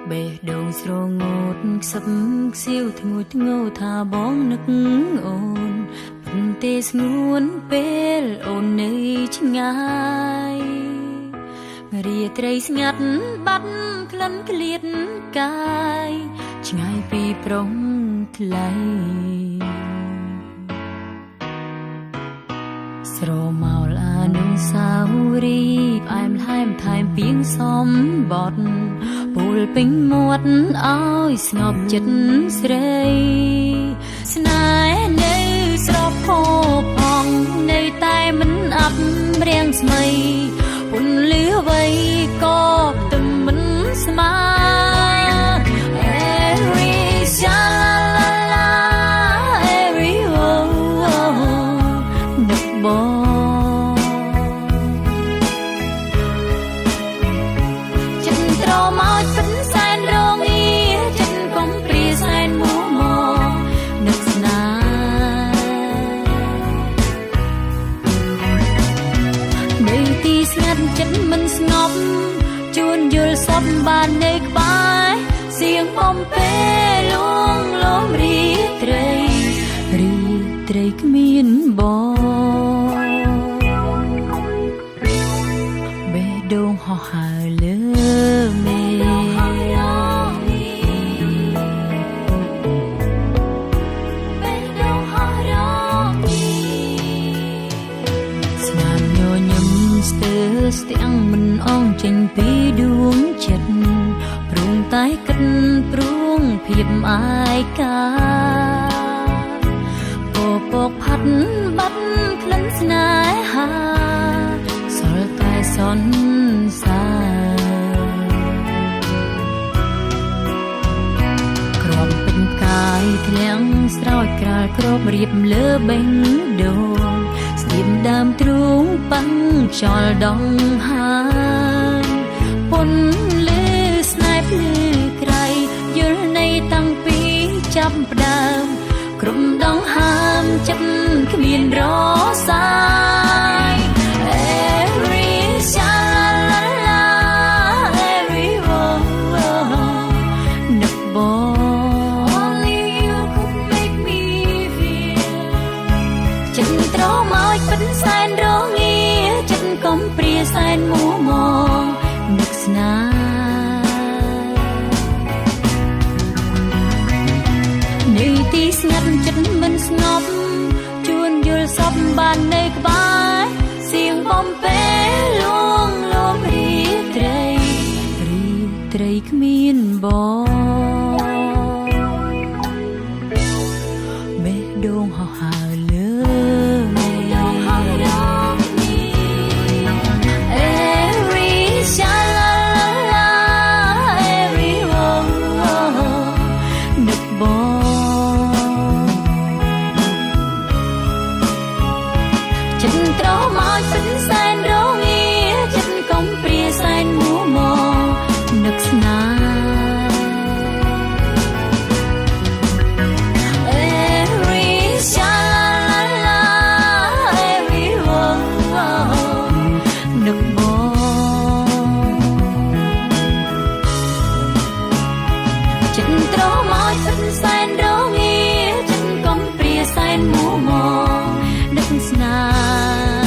បេះដូងស្រងូតខ្សឹបខ្សៀវធ្ងួយធ្ងរថាបងនឹកអូនប៉ុន្តែស្ងួនពេលអូននៅឆ្ងាយរាត្រីស្ងាត់បាត់ក្លិនក្លៀតកាយឆ្ងាយពីប្រុងថ្លៃស្រមោលអានុស្សាវរីយ៍ផ្អែមល្ហែមថែមពីងសំបត់ពោលពេញមាត់ឲ្យស្ងប់ចិត្តស្រីស្នេហ៍នៅស្រស់ផូរផង់នៅតែមិនអាប់រាំងស្មៃពន្លឺអ្វីក៏ទៅមិនស្មើចិត្តមិនស្ងប់ជួនយល់សពបាននៅក្បែរសៀងបំពេលលួងលោមរីត្រីគ្មានបងបេះដូងហោះហើរលើមេស្ទាំងមិនអងចេញពីដួងចិត្តព្រមតែគិតព្រួងភាពអាយកាពពកផាត់បាត់ក្លិនស្នេហាសល់តែសន្សារក្របពេញកាយធ្លាំងស្រោចក្រាលគ្របរៀបលើបេះដូងស្ទាបដើមទ្រូងប៉ាំងខ្យល់ដងហាយពន្លឺស្នេហ៍ភ្លឺក្រៃយល់នៃតាំងពីចាប់ផ្ដើមក្រុមដងហាមចិត្តគ្មានរសាយ Every shalala every oh នឹកបង Only you could make me feel ចិត្តត្រមកពិនសែនរងាចិត្តកំព្រាសែនមួមងនឹកស្នេហ៍នៅទីស្ងាត់ចិត្តមិនស្ងប់ជួនយល់សពបាននៅក្បែរសៀងបំពេលលួងលោមរីត្រីគ្មានបងបេះដូងហោះហើរលើចិត្តត្រមកពិនសែនរងាចិត្តកំព្រាសែនមួមងនឹកស្នេហ៍ Every shalala every oh នឹកបងចិត្តត្រមកពិនសែនរងាចិត្តកំព្រាសែនមួមងនឹកស្នេហ៍